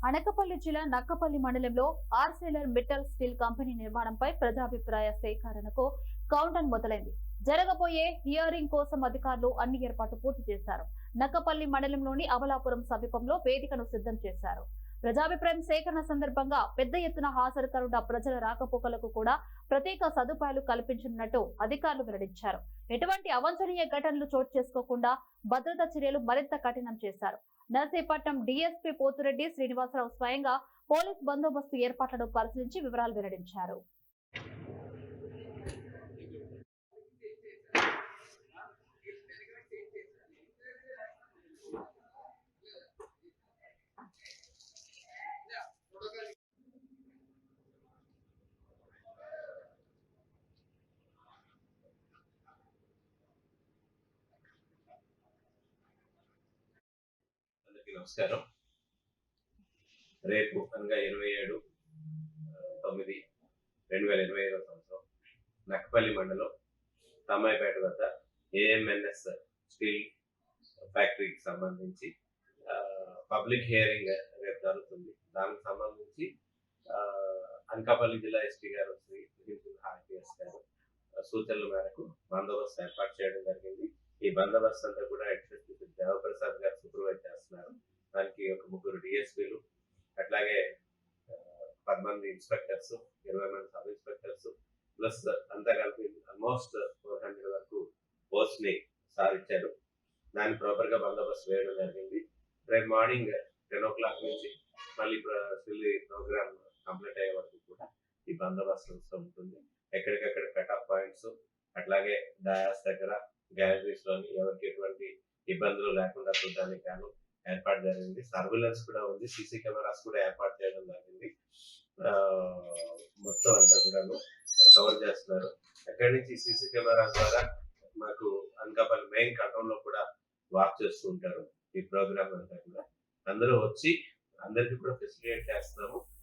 అనకపల్లి జిల్లా నక్కపల్లి మండలంలో Arcelor Mittal steel company నిర్మాణంపై ప్రజాభిప్రాయ సేకరణకు కౌంటర్ మొదలైంది. జరగబోయే హియరింగ్ కోసం అధికారులు అన్ని ఏర్పాట్లు పూర్తి చేశారు. నక్కపల్లి మండలంలోని అమలాపురం సమీపంలో వేదికను సిద్ధం చేశారు. ప్రజాభిప్రాయం సేకరణ సందర్భంగా పెద్ద ఎత్తున హాజరు కానున్న ప్రజల రాకపోకలకు కూడా ప్రత్యేక సదుపాయాలు కల్పించనున్నట్టు అధికారులు వెల్లడించారు. ఎటువంటి అవాంఛనీయ ఘటనలు చోటు చేసుకోకుండా భద్రతా చర్యలు మరింత కఠినం చేశారు. నర్సీపట్నం డీఎస్పీ పోతురెడ్డి శ్రీనివాసరావు స్వయంగా పోలీస్ బందోబస్తు ఏర్పాట్లను పరిశీలించి వివరాలు వెల్లడించారు. నమస్కారం. రేపు అనగా 27/9/2025 సంవత్సరం నక్కపల్లి మండలం తమ్మాయిపేట వద్ద ఏఎంఎన్ఎస్ స్టీల్ ఫ్యాక్టరీకి సంబంధించి పబ్లిక్ హియరింగ్ రేపు జరుగుతుంది. దానికి సంబంధించి అనకాపల్లి జిల్లా ఎస్పీ గారు ఆర్టీఎస్ గారు సూచనల మేరకు బందోబస్తు ఏర్పాటు చేయడం జరిగింది. ఈ బందోబస్తు అంతా కూడా దేవప్రసాద్ గారు సూపర్వైజ్ చేస్తున్నారు. దానికి ఒక 3 డిఎస్పీలు, అట్లాగే 10 మంది ఇన్స్పెక్టర్స్, 20 మంది సబ్ ఇన్స్పెక్టర్స్ ప్లస్ అంతా కలిపి ఆల్మోస్ట్ 400 వరకు పోస్ట్ ని సాధించారు. దాన్ని ప్రాపర్ గా బందోబస్తు వేయడం జరిగింది. రేపు మార్నింగ్ 10 o'clock నుంచి మళ్ళీ ప్రోగ్రామ్ కంప్లీట్ అయ్యే వరకు కూడా ఈ బందోబస్తు ఉంటుంది. ఎక్కడికక్కడ కట్ ఆఫ్ పాయింట్స్, అట్లాగే డయాస్ దగ్గర, గ్యాలరీస్ లోని ఎవరికి ఎటువంటి ఇబ్బందులు లేకుండా చూడడానికి గాను ఏర్పాటు జరిగింది. సర్వేలెన్స్ కూడా ఉంది, సీసీ కెమెరాస్ కూడా ఏర్పాటు చేయడం జరిగింది. మొత్తం అంతా కూడా కవర్ చేస్తున్నారు. ఎక్కడి నుంచి సీసీ కెమెరా ద్వారా మాకు అనకాపల్లి మెయిన్ కంట్రోల్ లో కూడా వాక్ చేస్తూ ఉంటారు. ఈ ప్రోగ్రామ్ అంతా కూడా అందరూ వచ్చి అందరికీ కూడా ఫెసిలిటేట్ చేస్తున్నాము.